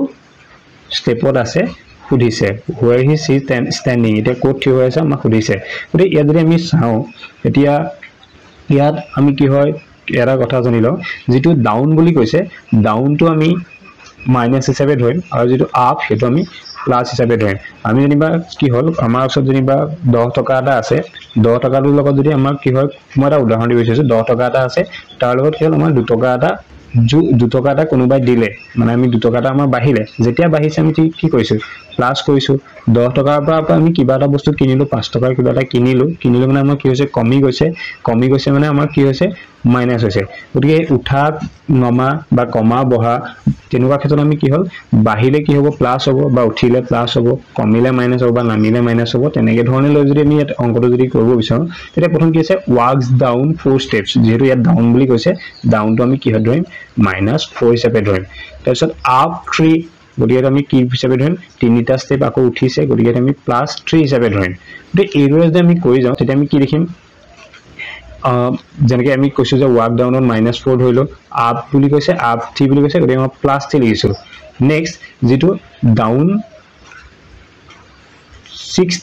ষ্টেপত আছে খুদিছে where he is standing এটা কোট থিয় হৈ আছে আমাক খুদিছে গতি ইয়াত যদি আমি চাও এতিয়া ইয়াত আমি কি হয় এৰা কথা জানিলো যেটো ডাউন বুলি কৈছে ডাউনটো আমি মাইনাস হিচাপে ধৰিম আৰু যেটো আপ হেতু আমি প্লাস হিচাপে ধৰিম আমি জানিবা কি হল আমাৰ ওচৰত জানিবা 10 টকা এটা আছে 10 টকাৰ লগত যদি আমাৰ কি হয় মই এটা উদাহৰণ দিছো 10 টকা এটা আছে তাৰ লগত কি হল আমাৰ 2 টকা এটা 2 টকা এটা কোনোবাই দিলে মানে আমি 2 টকা এটা আমাৰ বাহিলে যেতিয়া বাহিছে আমি কি কৰিছো প্লাস কৰিছো 10 টকাৰ পৰা আমি কিবা এটা বস্তু কিনিলো 5 টকাৰ কিবা এটা কিনিলো মানে আমাৰ কি হৈছে কমি গৈছে মানে আমাৰ কি হৈছে মাইনাস হৈছে গতিকে উঠা নমা বা কমা বহা তেনেকুৱা ক্ষেত্ৰত আমি কি হল বাহিলে কি হ'ব প্লাস হ'ব বা উঠিলে প্লাস হ'ব কমিলে মাইনাস হ'ব বা নামিলে মাইনাস হ'ব তেনেকে ধৰণে লৈ যদি আমি ইয়াত অংকটো যদি কৰিব বিচাৰো তেতিয়া প্ৰথম কি আছে walks down 4 steps যেহেতু ইয়াত ডাউন বুলি কৈছে ডাউনটো আমি কি ধৰিম -4 হিচাপে ধৰিম তাৰপিছত up 3 গতিকে আমি কি হিচাপে ধৰিম তিনিটা ষ্টেপ আকৌ উঠিছে গতিকে আমি +3 হিচাপে ধৰিম গতিকে এইদৰে যদি আমি কৰি যাওঁ তেতিয়া আমি কি লিখিম যেনেকৈ আমি কৈছো যে walk down on -4 ধৰিলো up বুলি কৈছে up 3 বুলি কৈছে গতিকে আমি +3 লিখিছো নেক্সট যেটো ডাউন 6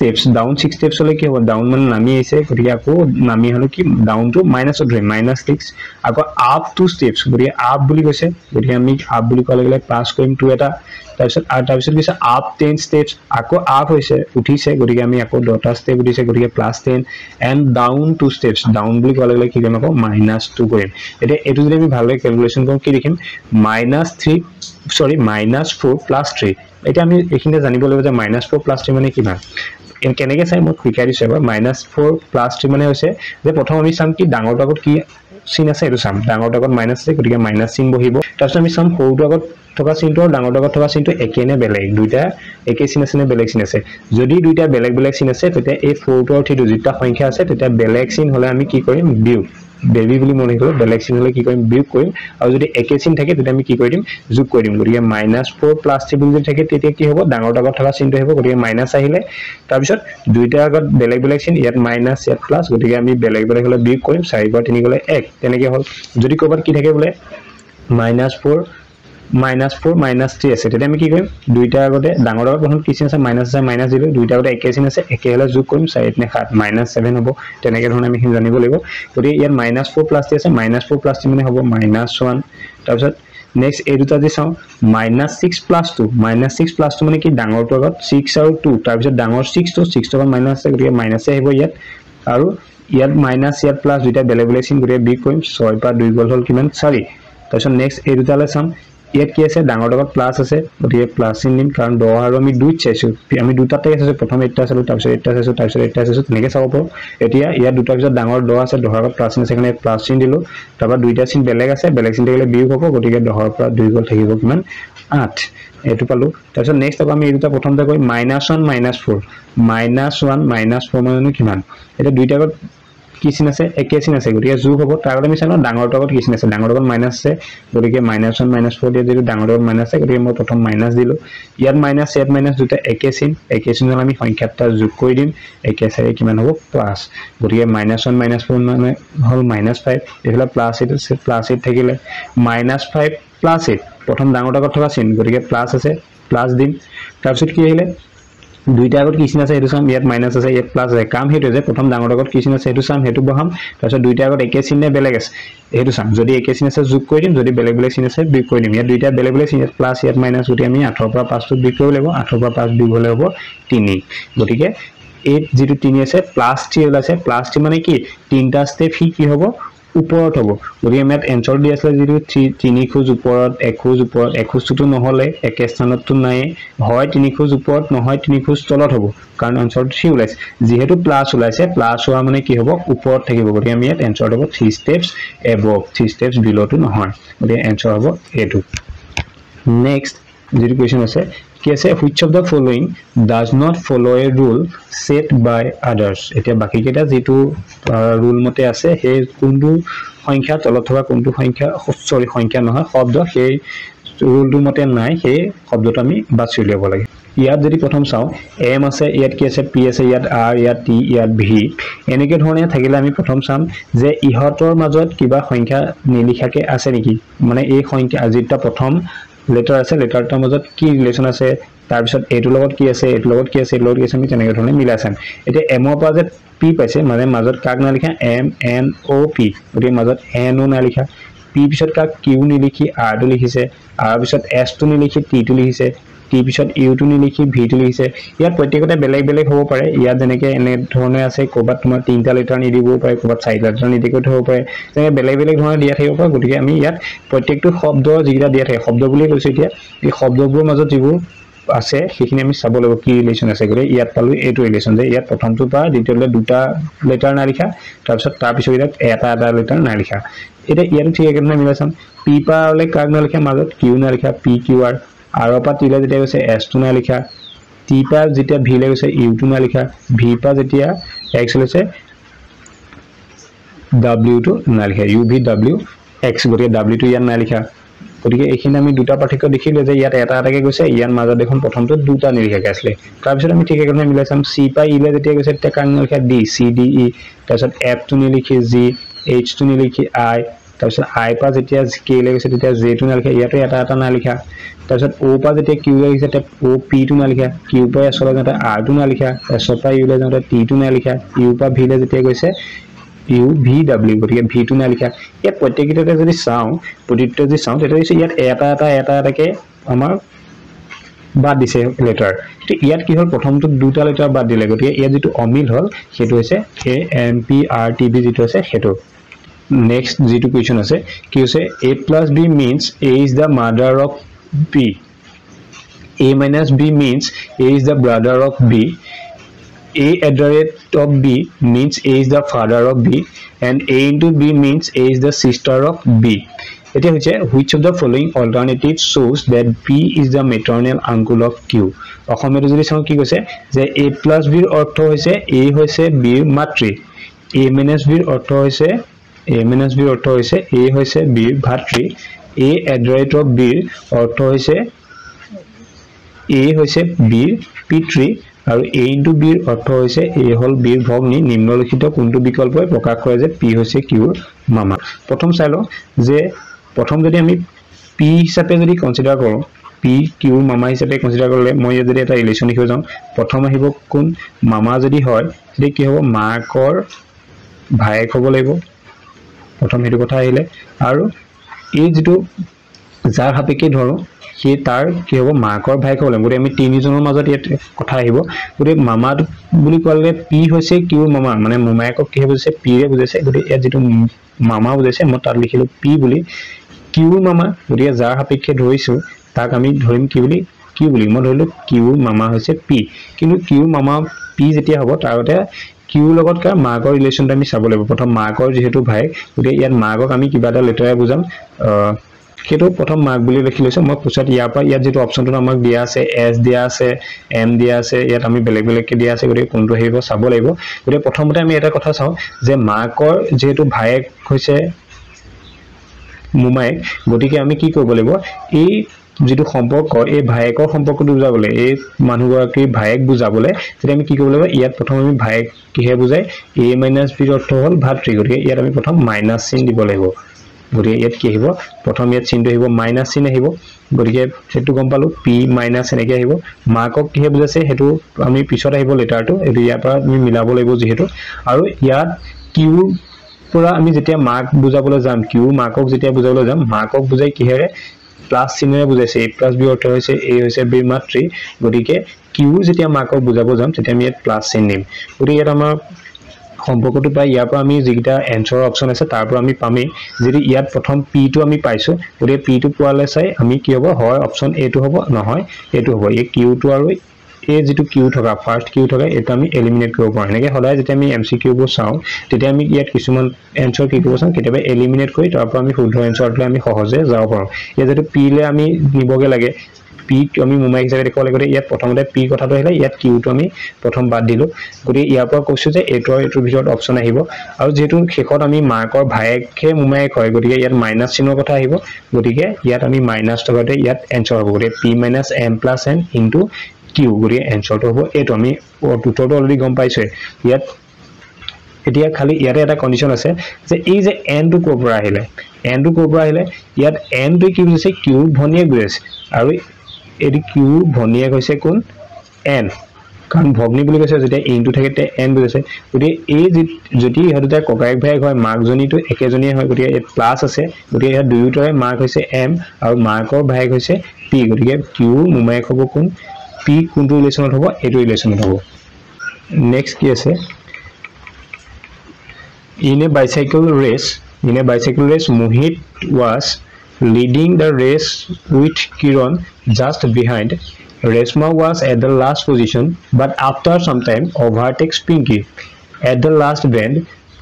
steps হলে কি হ'ব ডাউন মানে নামি আছে গতিকে আকৌ নামি হলে কি ডাউন টু মাইনাস ধৰিম -6 আকৌ up 2 steps গতিকে up বুলি কৈছে গতিকে আমি up বুলি ক'লে প্লাস কৰিম 2 এটা তাৰপিছত কৈছে up 10 steps আকৌ up হৈছে উঠিছে গতিকে আমি আকৌ 10টা ষ্টেপ উঠিছে গতিকে +10 and down 2 steps ডাউন বুলি ক'লে কি কৰিম আকৌ -2 কৰিম এতিয়া এটো যদি আমি ভালকৈ ক্যালকুলেশন কৰোঁ কি লিখিম -4 + 3 এটা আমি এখিনে জানিব লাগিব যে -4 + 3 মানে কিমান কেনেকৈ চাই মই শিকাই দিছো এবাৰ -4 + 3 মানে হৈছে যে প্ৰথম আমি চাম কি ডাঙৰটো আগত কি চিন আছে এটো চাম ডাঙৰটো আগত মাইনাস আছে গতিকে মাইনাস চিন বহিব তাৰপিছত আমি চাম সৰুটো আগত থকা চিনটো আৰু ডাঙৰটো আগত থকা চিনটো একে নে বেলেগ দুইটা একে চিন আছে নে বেলেগ চিন আছে যদি দুইটা বেলেগ চিন আছে তেতিয়া এই 4টো আৰু 3টো দুটা সংখ্যা আছে তেতিয়া বেলেগ চিন হলে আমি কি কৰিম বিয়োগ বেবি বুলি মনে কৰিলে বেলেগ চিন হলে কি কৰিম বিয়োগ কৰিম আৰু যদি একে চিন থাকে তেতিয়া আমি কি কৰি দিম যোগ কৰি দিম গতিকে -4 + 3 বুলি থাকে তেতিয়া কি হ'ব ডাঙৰটো আগত থকা চিনটো হ'ব গতিকে মাইনাস আহিলে তাৰপিছত দুইটা আগত বেলেগ বেলেগ চিন ইয়াত মাইনাস ইয়াত প্লাস গতিকে আমি বেলেগ হলে বিয়োগ কৰিম 4 * 3 গলে 1 তেনেকৈ হ'ল যদি ক'বাত কি থাকে বোলে -4 -3 আছে তেতিয়া আমি কি কৰিম দুইটা আগতে ডাঙৰ আগত প্ৰথম কি চিন আছে মাইনাস আছে মাইনাস দিলো দুইটা আগতে একে চিন আছে একে হলে যোগ কৰিম 4 নে 7 -7 হ'ব তেনেকৈ ধৰণে আমি জানিব লাগিব গতিকে ইয়াত -4 + 3 আছে -4 + 3 মানে হ'ব -1 তাৰপিছত নেক্সট এই দুটা যে চাও -6 + 2 -6 + 2 মানে কি ডাঙৰটো আগত 6 আৰু 2 তাৰপিছত ডাঙৰ 6 টো আগত মাইনাস আছে গতিকে মাইনাসে আহিব ইয়াত আৰু ইয়াত মাইনাস ইয়াত প্লাস দুইটা বেলেগ চিন গতিকে বিয়োগ কৰিম 6 পৰা 2 গল হ'ল কিমান 4 তাৰপিছত নেক্সট এই দুটালে চাম ইয়াত কি আছে ডাঙৰটো আগত প্লাস আছে গতিকে প্লাস চিন দিম কাৰণ 10 আৰু আমি 2 চাইছো আমি দুটাতে আছে প্ৰথম এটা চালো তাৰপিছত এটা চাইছো তাৰপিছত এটা চাইছো তেনেকৈ চাব পাৰো এতিয়া ইয়াত দুটাৰ পিছত ডাঙৰ 10 আছে 10 আগত প্লাস চিন আছে কাৰণে প্লাস চিন দিলো তাৰপৰা দুইটা চিন বেলেগ আছে বেলেগ চিন থাকিলে বিয়োগ হ'ব গতিকে 10 ৰ পৰা 2 গল থাকিব কিমান 8 এটো পালো তাৰপিছত নেক্সট আকৌ আমি এই দুটা প্ৰথমতে কই -1 -4 -1 -4 মানে কিমান এটা দুইটা আগত কি চিন আছে একে চিন আছে গতিকে যোগ হ'ব তাৰ আগত আমি চালো ডাঙৰটো আগত কি চিন আছে ডাঙৰটো আগত মাইনাস আছে গতিকে -1 -4 দিয়ে যদি ডাঙৰটো আগত মাইনাস আছে গতিকে মই প্ৰথম মাইনাস দিলো ইয়াত মাইনাস ইয়াত মাইনাস দুটা একে চিন হলে আমি সংখ্যাটা যোগ কৰি দিম একে চাই কিমান হ'ব প্লাস গতিকে -1 -4 মানে হল -5 এফালে +8 থাকিলে -5 + 8 প্ৰথম ডাঙৰটো আগত থকা চিন গতিকে প্লাস আছে প্লাস দিম তাৰপিছত কি আহিলে দুইটা আগত কি চিন আছে হেতু চাম ইয়াত মাইনাস আছে ইয়াত প্লাস আছে কাম হেতু যে প্ৰথম ডাঙৰ আগত কি চিন আছে হেতু চাম হেতু বহাম তাৰপিছত দুইটা আগত একে চিন নে বেলেগ আছে হেতু চাম যদি একে চিন আছে যোগ কৰি দিম যদি বেলেগ চিন আছে বিয়োগ কৰি দিম ইয়াত দুইটা বেলেগ চিন ইয়াত প্লাস ইয়াত মাইনাস গতি আমি 8 ৰ পৰা 5 টো বিয়োগ কৰিব লাগিব 8 ৰ পৰা 5 বিয়োগ হলে হ'ব 3 গতিকে এই যেটো 3 আছে +3 ওলাইছে +3 মানে কি তিনটা ষ্টেপ কি হ'ব ওপৰত হ'ব গতিকে আমি ইয়াত এনচাৰ দি আছিলে যিটো 3 খোজ ওপৰত 1 খোজ ওপৰত 1 খোজটো নহ'লে একে স্থানতটো নাই হয় 3 খোজ ওপৰত নহয় 3 খোজ তলত হ'ব কাৰণ এনচাৰটো 3 ওলাইছে যেহেতু প্লাস ওলাইছে প্লাস হোৱা মানে কি হ'ব ওপৰত থাকিব গতিকে আমি ইয়াত এনচাৰ হ'ব 3 steps above 3 steps below to নহয় গতিকে এনচাৰ হ'ব এটো নেক্সট যিটো কোৱেশ্চন আছে কি আছে which of the following does not follow a rule set by others এতিয়া বাকি কেটা যেটো রুল মতে আছে হে কোনটো সংখ্যা তলত থকা কোনটো সংখ্যা সৰি সংখ্যা নহয় শব্দ হে রুলটো মতে নাই হে শব্দটো আমি বাছি উলিয়াব লাগে ইয়াত যদি প্ৰথম চাও m আছে ইয়াত কি আছে p আছে ইয়াত r ইয়াত t ইয়াত v এনেকে ধৰণে থাকিলে আমি প্ৰথম চাম যে ইহতৰ মাজত কিবা সংখ্যা নিলিখাকে আছে নেকি মানে এই সংখ্যা যেটা প্ৰথম লেটাৰ আছে লেটাৰটাৰ মাজত কি ৰিলেচন আছে তাৰ পিছত এটো লগত কি আছে এটো লগত কি আছে লগত কি আছে আমি তেনেকে ধৰণে মিলাছাম এতিয়া m ৰ পৰা যে p পাইছে মানে মাজত কাক না লিখা m n o p গতিকে মাজত n ও না লিখা p পিছত কাক q নিলিখি r টো লিখিছে r পিছত s টো নিলিখি t টো লিখিছে t পিছত u টো নিলিখি v টো লিখিছে ইয়াত প্ৰত্যেকটা বেলেগ বেলেগ হ'ব পাৰে ইয়াত যেনেকে এনে ধৰণে আছে কোবাত তোমাৰ তিনটা লেটাৰ নিদিব পাৰে কোবাত চাৰিটা লেটাৰ নিদিকৈ হ'ব পাৰে যেনে বেলেগ বেলেগ ধৰণে দিয়া থাকিব পাৰে গতিকে আমি ইয়াত প্ৰত্যেকটো শব্দ যিটা দিয়া থাকে শব্দ বুলি কৈছো এতিয়া এই শব্দবোৰৰ মাজত যিবোৰ আছে সেইখিনি আমি চাব লাগিব কি ৰিলেচন আছে গৰে ইয়াত পালো এটো ৰিলেচন যে ইয়াত প্ৰথমটো পৰা দ্বিতীয়লে দুটা লেটাৰ না লিখা তাৰ পিছত এটা লেটাৰ না লিখা এটা ইয়াত ঠিক একেধৰণে মিলাছাম p পালে কাক না লিখা মাজত q না লিখা p q r r পা তিলে যেতিয়া কৈছে s টো না লিখা t পা যেতিয়া v লে কৈছে u টো না লিখা v পা যেতিয়া x লৈছে w টো না লিখা u v w x গতিকে w টো ইয়াত না লিখা গতিকে এখিনি আমি দুটা পাৰ্থক্য দেখিলে যে ইয়াত এটা এটাকে গৈছে ইয়াৰ মাজত দেখোন প্ৰথমটো দুটা নিলিখাকে আসলে তাৰ পিছত আমি ঠিক একেধৰণে মিলাছাম c পা e লে যেতিয়া গৈছে তেতিয়া কাক না লিখা d c d e তাৰ পিছত f টো নিলিখি g h টো নিলিখি i তাৰ পিছত i পা যেতিয়া k লে গৈছে তেতিয়া j টো না লিখা ইয়াতে এটা এটা না লিখা তাৰ পিছত o পা যেতিয়া q লে গৈছে তেতিয়া o p টো না লিখা q পা s লে যাতে r টো না লিখা s পা u লে যাতে t টো না লিখা u পা v লে যেতিয়া গৈছে u v w গতিকে v টো না লিখা ইয়াত প্ৰত্যেকটা যদি চাও প্ৰতিটো যদি চাও তেতিয়া হৈছে ইয়াত এটা এটাকে আমাৰ বাদ দিছে লেটাৰ তো ইয়াত কি হল প্ৰথমটো দুটা লেটাৰ বাদ দিলে গতিকে ইয়াত যেটো অমিল হল সেটো হৈছে a m p r t b যেটো আছে সেটো নেক্সট যেটো কোৱেশ্চন আছে কি হৈছে a plus b means a is the mother of b a minus b means a is the brother of b a at the rate of b means a is the father of b and a into b means a is the sister of b এটা হচ্ছে which of the following alternative shows that b is the maternal uncle of q অসমীয়াটো যদি চাও কি কৈছে যে a plus b ৰ অৰ্থ হৈছে a হৈছে b ৰ মাতৃ a minus b ৰ অৰ্থ হৈছে a হৈছে b ৰ ভাতৃ a at the rate of b ৰ অৰ্থ হৈছে a হৈছে b ৰ পিতৃ আৰু a into b ৰ অৰ্থ হৈছে a হল b ৰ ভগ্নী নিম্নলিখিত কোনটো বিকল্পই প্ৰকাশ কৰে যে p হৈছে q ৰ মামা প্ৰথম চাইলো যে প্ৰথম যদি আমি p হিচাপে যদি কনসিডাৰ কৰো p q ৰ মামা হিচাপে কনসিডাৰ কৰিলে মই যদি এটা ৰিলেচন লিখিব যাও প্ৰথম আহিব কোন মামা যদি হয় তেতিয়া কি হ'ব মাকৰ ভাইক হ'ব লাগিব প্ৰথম হেতু কথা আহিলে আৰু এই যেটো যাৰ হাপেকে ধৰো সে তাৰ কি হ'ব মাকৰ ভাইক হ'ব লাগিব আমি তিনিজনৰ মাজত ইয়াত কথা আহিব গতিকে মামা বুলি ক'লে p হৈছে q ৰ মামা মানে মোমায়েকক কি হৈছে p ৰে বুজাইছে গতিকে ইয়াত যেটো মামা বুজাইছে মই তাত লিখিলো p বুলি q ৰ মামা গতিকে যাৰ হাপেকে ধৰিছো তাক আমি ধৰিম কি বুলি q বুলি মই ধৰিলো q ৰ মামা হৈছে p কিন্তু q ৰ মামা p যেতিয়া হ'ব তাৰতে q লগত কা মাকৰ ৰিলেচনটো আমি চাব লাগিব প্ৰথম মাকৰ যেহেতু ভাই গতিকে ইয়াত মাকক আমি কিবা এটা লেটাৰে বুজাম কেটো প্ৰথম মাক বুলি লিখি লৈছে মই পুছাত ইয়াৰ পৰা ইয়াত যেটো অপচনটো আমাক দিয়া আছে s দিয়া আছে m দিয়া আছে ইয়াত আমি বেলেগ বেলেগকে দিয়া আছে গতিকে কোনটো হেইব চাব লাগিব গতিকে প্ৰথমতে আমি এটা কথা চাও যে মাকৰ যেহেতু ভাইক হৈছে মোমায়েক গতিকে আমি কি কৰিব লাগিব এই যেটো সম্পৰ্ক এই ভাইকৰ সম্পৰ্কটো বুজাবলৈ এই মানুহগৰাকীৰ ভাইক বুজাবলৈ তেতিয়া আমি কি কৰিব লাগিব ইয়াত প্ৰথম আমি ভাইক কিহে বুজাই a - b ৰ অৰ্থ হল ভাতৃ গতিকে ইয়াত আমি প্ৰথম মাইনাস চিন দিব লাগিব গতিকে ইয়াত কি আহিব প্ৰথম ইয়াত চিনটো আহিব মাইনাস চিন আহিব গতিকে সেটো গম পালো p মাইনাস এনেকৈ আহিব মাকক কিহে বুজাইছে হেতু আমি পিছত আহিব লেটাৰটো এটো ইয়াৰ পৰা আমি মিলাব লাগিব যেহেতু আৰু ইয়াত q পৰা আমি যেতিয়া মাক বুজাবলৈ যাম q মাকক যেতিয়া বুজাবলৈ যাম মাকক বুজাই কিহেৰে প্লাস চিনেৰে বুজাইছে a plus b অৰ্থ হৈছে a হৈছে b মাতৃ গতিকে q যেতিয়া মাকক বুজাব যাম তেতিয়া আমি ইয়াত প্লাস চিন নিম গতিকে ইয়াত আমাৰ সম্পৰ্কটো পাই ইয়াৰ পৰা আমি যিটা এনসাৰ অপচন আছে তাৰ পৰা আমি পামেই যদি ইয়াত প্ৰথম p টো আমি পাইছো গতিকে p টো পোৱালে চাই আমি কি হ'ব হয় অপচন a টো হ'ব নহয় এটো হ'ব এই q টো আৰু এই যেটো q থকা ফাৰ্স্ট q থকা এটা আমি এলিমিনেট কৰিব পাৰো এনেকে হলাই যেতিয়া আমি mcq বোৰ চাও তেতিয়া আমি ইয়াত কিছুমান এনসাৰ কি কৰিব চাম কেতিয়াবা এলিমিনেট কৰি তাৰ পৰা আমি শুদ্ধ এনসাৰটো আমি সহজে যাব পাৰো এই যেটো p লে আমি নিবগে লাগে p আমি মুমাই হিচাপে দেখুৱা লাগে ইয়াত প্ৰথমতে p কথাটো আহিলে ইয়াত q টো আমি প্ৰথম বাদ দিলো গতি ইয়াৰ পৰা কৈছো যে এটোৰ ভিতৰত অপচন আহিব আৰু যেটো শেষত আমি মাৰ্কৰ ভায়েকহে মুমাই হয় গতিকে ইয়াত মাইনাস চিহ্নৰ কথা আহিব গতিকে ইয়াত আমি মাইনাস থকাতে ইয়াত এনসাৰ হ'ব গতিকে p - m + n * q গতিকে এনসাৰটো হ'ব এটো আমি উত্তৰটো অলৰেডি গম পাইছো ইয়াত এতিয়া খালি ইয়াতে এটা কন্ডিশন আছে যে এই যে n টো ক'ৰ পৰা আহিলে n টো ক'ৰ পৰা আহিলে ইয়াত n টো কি বুজিছে q ভনিয়ে গৈ আছে আৰু এডি q ভনিয়ে কৈছে কোন n কাৰণ ভগ্নী বুলি কৈছে যেতিয়া n টো থাকে তে n বুজিছে গতি এই যদি হৰুটা ককায়েক ভাই হয় মাকজনীটো একেজনীয়ে হয় গতি এই প্লাস আছে গতি এই দুয়োটাৰে মাৰ্ক হৈছে m আৰু মাৰ্কৰ ভাই হৈছে p গতিকে q মুমাই হ'ব কোন p কোনটো ৰিলেচনত হ'ব এটো ৰিলেচনত হ'ব নেক্সট কি আছে In a bicycle race, Mohit was leading the race with Kiran just behind. Reshma was at the last position, but after some time overtakes Pinky. At the last bend,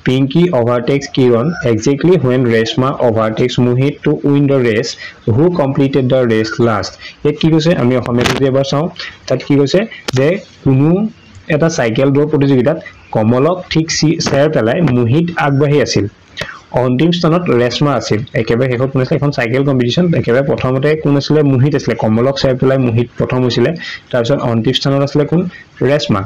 Pinky overtakes Kiran exactly when Reshma overtakes Mohit to win the race. Who completed the race last? Yet ki koise ami অসমীয়াতে এবাৰ চাও তাত কি কৈছে যে কোনো এটা cycle দৌৰ প্ৰতিযোগিতাত কমলক ঠিক শেয়াৰ পেলাই মোহিত আগবাঢ়ি আছিল অন্তিম স্থানত ৰেশমা আছিল একেবাৰে শেষত কোনছিল এখন সাইকেল কম্পিটিশন একেবাৰে প্ৰথমতে কোন আছিল মোহিত আছিল কমলক শেয়াৰ পেলাই মোহিত প্ৰথম হৈছিল তাৰ পিছত অন্তিম স্থানত আছিল কোন ৰেশমা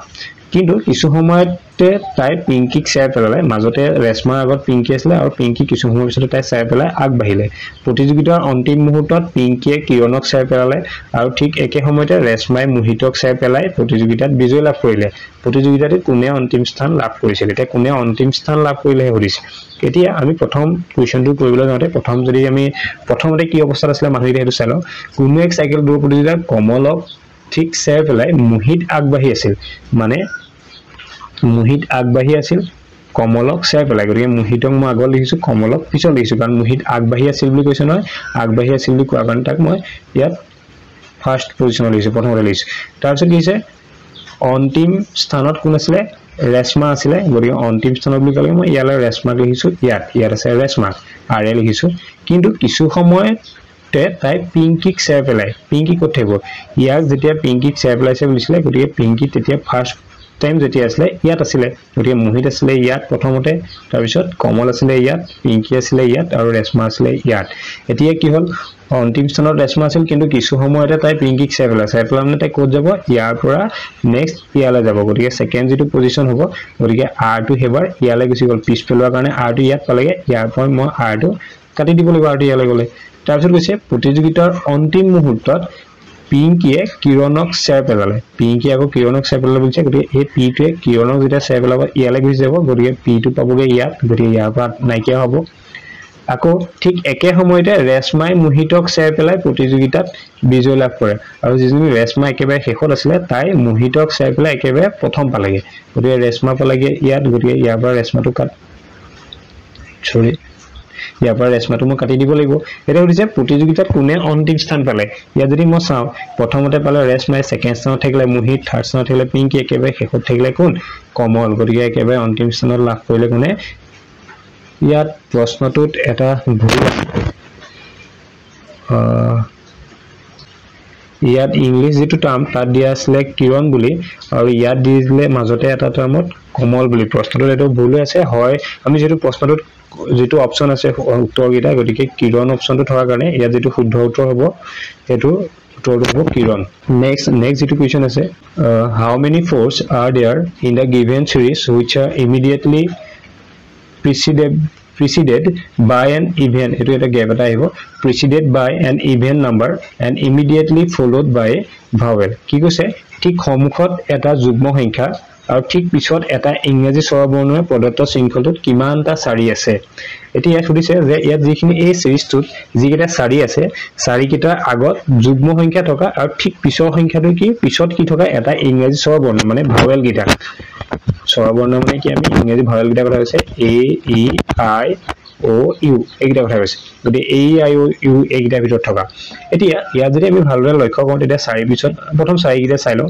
কিন্তু কিছু সময়তে তাই পিংকিক শেয়াৰ পেলালে মাজতে ৰেশমাৰ আগত পিংকি আছিল আৰু পিংকি কিছু সময় পিছত তাই শেয়াৰ পেলাই আগবাঢ়িলে প্ৰতিযোগিতাৰ অন্তিম মুহূৰ্তত পিংকিয়ে কিৰণক শেয়াৰ পেলালে আৰু ঠিক একে সময়তে ৰেশমাই মোহিতক শেয়াৰ পেলাই প্ৰতিযোগিতাত বিজয় লাভ কৰিলে প্ৰতিযোগিতাত কোনে অন্তিম স্থান লাভ কৰিছিল এটা কোনে অন্তিম স্থান লাভ কৰিলে হৰিছে এতিয়া আমি প্ৰথম কোৱেশ্চনটো কৰিবলৈ যাওঁতে প্ৰথম যদি আমি প্ৰথমতে কি অৱস্থা আছিল মানুহে হেতু চালো কোনো এক সাইকেল দৌৰ প্ৰতিযোগিতাত কমলক ঠিক শেয়াৰ পেলাই মোহিত আগবাঢ়ি আছিল মানে মোহিত আগবাঢ়ি আছিল কমলক শেয়াৰ পেলাই গতিকে মোহিতক মই আগত লিখিছো কমলক পিছত লিখিছো কাৰণ মোহিত আগবাঢ়ি আছিল বুলি কৈছে নহয় আগবাঢ়ি আছিল বুলি কোৱা কাৰণ তাক মই ইয়াত ফাৰ্স্ট পজিশনত লিখিছো প্ৰথমতে লিখিছো তাৰ পিছত কি হৈছে অন্তিম স্থানত কোন আছিল ৰেশমা আছিল গতিকে অন্তিম স্থানত বুলি ক'লে মই ইয়ালৈ ৰেশমা লিখিছো ইয়াত আছে ৰেশমা আৰে লিখিছো কিন্তু কিছু সময় তাই পিংকিক শেয়াৰ পেলাই পিংকি ক'ত থাকিব ইয়াক যেতিয়া পিংকিক শেয়াৰ পেলাইছে বুলিছিলে গতিকে পিংকি তেতিয়া ফাৰ্স্ট টাইম যেতিয়া আছিল ইয়াত আছিল গতিকে মোহিত আছিল ইয়াত প্ৰথমতে তাৰ পিছত কমল আছিল ইয়াত পিংকি আছিল ইয়াত আৰু ৰেশমা আছিল ইয়াত এতিয়া কি হ'ল অন্তিম স্থানত ৰেশমা আছিল কিন্তু কিছু সময়তে তাই পিংকিক শেয়াৰ পেলাইছে তাই ক'ত যাব ইয়াৰ পৰা নেক্সট ইয়ালৈ যাব গতিকে সেকেন্ড যেটো পজিশন হ'ব গতিকে r টো হেবাৰ ইয়ালৈ গুচি গ'ল পিছ পেলোৱাৰ কাৰণে r টো ইয়াত পালেগে ইয়াৰ পৰা মই r টো কাটি দিব লাগিব r টো ইয়ালৈ গ'লে তাৰ পিছত কৈছে প্ৰতিযোগিতাৰ অন্তিম মুহূৰ্তত পিংকিয়ে কিৰণক শেয়াৰ পেলালে পিংকি আকৌ কিৰণক শেয়াৰ পেলালে বুলিছে গতিকে এই p টোৱে কিৰণক যেতিয়া শেয়াৰ পেলাব ইয়ালৈ গুচি যাব গতিকে p টো পাবগে ইয়াত গতিকে ইয়াৰ পৰা নাইকিয়া হ'ব আকৌ ঠিক একে সময়তে ৰেশমাই মোহিতক শেয়াৰ পেলাই প্ৰতিযোগিতাত বিজয় লাভ কৰে আৰু যিজনী ৰেশমা একেবাৰে শেষত আছিল তাই মোহিতক শেয়াৰ পেলাই একেবাৰে প্ৰথম পালেগে গতিকে ৰেশমা পালেগে ইয়াত গতিকে ইয়াৰ পৰা ৰেশমাটো ইয়াৰ পৰা ৰেশমাটো মই কাটি দিব লাগিব এটা হৈছে প্ৰতিযোগিতাত কোনে অন্তিম স্থান পালে ইয়া যদি মই চাও প্ৰথমতে পালে ৰেশমাই সেকেন্ড স্থানত থাকিলে মোহিত থাৰ্ড স্থানত থাকিলে পিংকি একেবাৰে শেষত থাকিলে কোন কমল গতিকে একেবাৰে অন্তিম স্থানত লাভ কৰিলে কোনে ইয়াত প্ৰশ্নটোত এটা ভুল ইয়াত ইংলিশ যেটো টাৰ্ম তাত দিয়া আছে কিৰণ বুলি আৰু ইয়াত দিলে মাজতে এটা টাৰ্মত কমল বুলি প্ৰশ্নটোত এটো ভুল আছে হয় আমি যেটো প্ৰশ্নটোত যেটো অপচন আছে উত্তৰ গিটা গতিকে কিৰণ অপচনটো থকাৰ কাৰণে ইয়াত যেটো শুদ্ধ উত্তৰ হ'ব এটো উত্তৰটো হ'ব কিৰণ নেক্সট যেটো কোৱেশ্চন আছে how many force are there in the given series which are immediately preceded by an even eto eta gap eta ahibo preceded by an even number and immediately followed by vowel ki koise ঠিক সমুখত এটা যুগ্ম সংখ্যা আৰু ঠিক পিছত এটা ইংৰাজী স্বৰবৰ্ণৰ প্ৰদত্ত শৃংখলটোত কিমানটা সাৰি আছে এতিয়া সুধিছে যে ইয়াত যিখিনি এই সিৰিজটোত যিকেইটা চাৰি আছে চাৰিকেইটা আগত যুগ্ম সংখ্যা থকা আৰু ঠিক পিছৰ সংখ্যাটো কি পিছত কি থকা এটা ইংৰাজী স্বৰবৰ্ণ মানে ভাৱেল গীতা স্বৰবৰ্ণ মানে কি আমি ইংৰাজী ভাৱেল গীতা কথা কৈছে এ ই আই ও ইউ এইকেইটা কথা কৈছে গতিকে এ ই আই ও ইউ এইকেইটাৰ ভিতৰত থকা এতিয়া ইয়াত যদি আমি ভালদৰে লক্ষ্য কৰোঁ তেতিয়া চাৰি পিছত প্ৰথম চাৰিকেইটা চাই লওঁ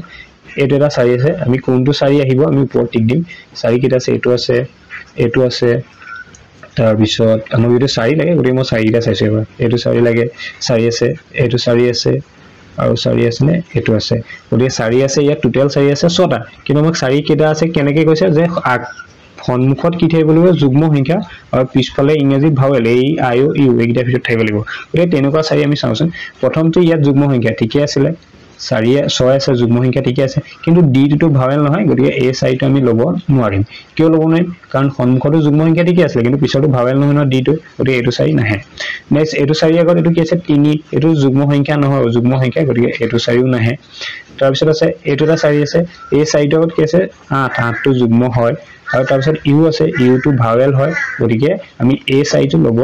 এইটো এটা চাৰি আছে আমি কোনটো চাৰি আহিব আমি ওপৰত টিক দিম চাৰিকেইটা আছে এইটো আছে তাৰ পিছত আমাক যদি চাৰি লাগে গতিকে মই চাৰিকেইটা চাইছো এবাৰ এইটো চাৰি লাগে চাৰি আছে এইটো চাৰি আছে আৰু চাৰি আছে নে এইটো আছে গতিকে চাৰি আছে ইয়াত টোটেল চাৰি আছে ছটা কিন্তু আমাক চাৰি কেইটা আছে কেনেকৈ কৈছে যে সন্মুখত কি থাকিব লাগিব যুগ্ম সংখ্যা আৰু পিছফালে ইংৰাজীত vowel A I O U এইকেইটাৰ ভিতৰত থাকিব লাগিব গতিকে তেনেকুৱা চাৰি আমি চাওঁচোন প্ৰথমটো ইয়াত যুগ্ম সংখ্যা ঠিকে আছিলে চাৰি ছয় আছে যুগ্ম সংখ্যা ঠিকে আছে কিন্তু ডিটো ভাৱেল নহয় গতিকে এই চাৰিটো আমি ল'ব নোৱাৰিম কিয় ল'ব নোৱাৰিম কাৰণ সন্মুখতো যুগ্ম সংখ্যা ঠিকে আছিলে কিন্তু পিছতো ভাৱেল নহয় ন ডিটো গতিকে এইটো চাৰি নাহে নেক্সট এইটো চাৰি আগত এইটো কি আছে 3 এইটো যুগ্ম সংখ্যা নহয় যুগ্ম সংখ্যা গতিকে এইটো চাৰিও নাহে তাৰপিছত আছে এইটো এটা চাৰি আছে এই চাৰিটো আগত কি আছে 8 টো যুগ্ম হয় আৰু তাৰপিছত ইউ আছে ইউটো ভাৱেল হয় গতিকে আমি এই চাৰিটো ল'ব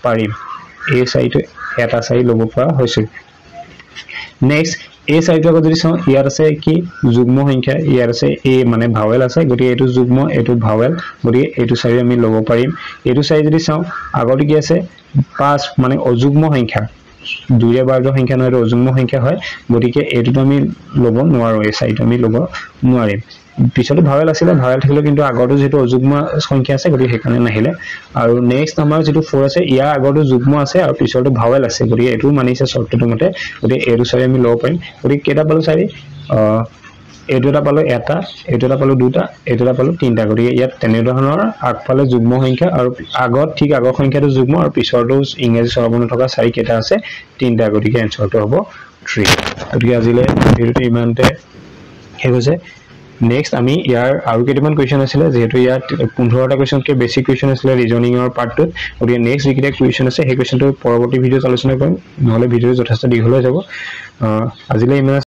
পাৰিম এই চাৰিটো এটা চাৰি ল'ব পৰা হৈছে নেক্সট এই চাৰিটো আগত যদি চাওঁ ইয়াত আছে কি যুগ্ম সংখ্যা ইয়াত আছে এ মানে ভাৱেল আছে গতিকে এইটো যুগ্ম এইটো ভাৱেল গতিকে এইটো চাৰি আমি ল'ব পাৰিম এইটো চাৰি যদি চাওঁ আগতে কি আছে 5 মানে অযুগ্ম সংখ্যা 2 ৰে 12 সংখ্যা নহয় অযুগ্ম সংখ্যা হয় গতিকে এইটো আমি ল'ব নোৱাৰো এই চাৰিটো আমি ল'ব নোৱাৰিম পিছতো ভাৱেল আছিলে ভাৱেল থাকিলে কিন্তু আগৰটো যেটো অযুগ্ম সংখ্যা আছে গতিকে হেকানে নাহিলে আৰু নেক্সট আমাৰ যেটো 4 আছে ইয়াৰ আগৰটো যুগ্ম আছে আৰু পিছৰটো ভাৱেল আছে গতিকে এটো মানিছে শৰ্তটো মতে গতিকে এটো চাৰি আমি ল'ব পাৰিম গতিকে কেটা পালো চাৰি এইটো এটা পালো এটা এইটো এটা পালো দুটা এইটো এটা পালো তিনটা গতিকে ইয়াত তেনে ধৰণৰ আগফালে যুগ্ম সংখ্যা আৰু আগত ঠিক আগৰ সংখ্যাটো যুগ্ম আৰু পিছৰটো ইংৰাজী স্বৰবৰ্ণ থকা চাৰি কেটা আছে তিনটা গতিকে এনসাৰটো হ'ব 3 গতিকে আজিলে ভিডিওটো ইমানতে শেষ হৈছে নেক্সট আমি ইয়াৰ আৰু কেইটামান কোৱেশ্চন আছিল যেহেতু ইয়াত 15টা কোৱেশ্চনকে বেছি কোৱেশ্চন আছিল ৰিজনিংৰ পাৰ্টটোত গতিকে নেক্সট যিকেইটা কোৱেশ্চন আছে সেই কোৱেশ্চনটো পৰৱৰ্তী ভিডিঅ'ত আলোচনা কৰিম নহলে ভিডিঅ'টো যথেষ্ট দীঘল হৈ যাব আজিলৈ ইমান